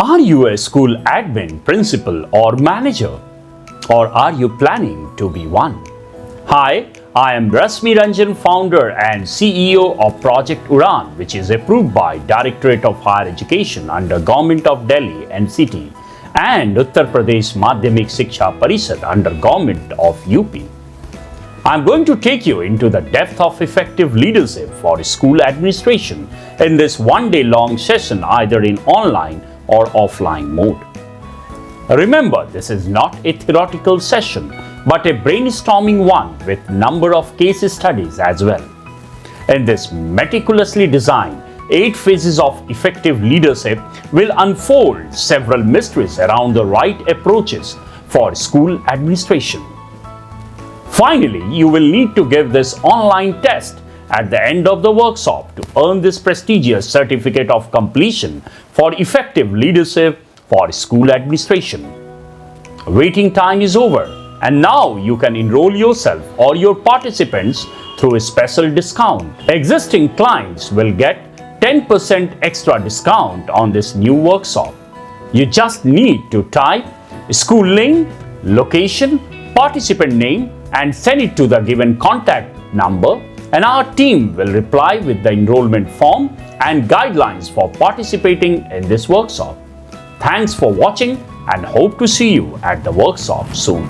Are you a school admin, principal, or manager? Or are you planning to be one? Hi, I am Rashmi Ranjan, founder and CEO of Project UDDAN, which is approved by Directorate of Higher Education under Government of Delhi NCT and Uttar Pradesh Madhyamik Shiksha Parishad under Government of UP. I am going to take you into the depth of effective leadership for school administration in this one-day long session, either in online or offline mode. Remember, this is not a theoretical session, but a brainstorming one with number of case studies as well. In this meticulously designed 8 phases of effective leadership will unfold several mysteries around the right approaches for school administration. Finally, you will need to give this online test at the end of the workshop to earn this prestigious certificate of completion for effective leadership for school administration. Waiting time is over, and now you can enroll yourself or your participants through a special discount. Existing clients will get 10% extra discount on this new workshop. You just need to type school link, location, participant name, and send it to the given contact number, and our team will reply with the enrollment form and guidelines for participating in this workshop. Thanks for watching and hope to see you at the workshop soon.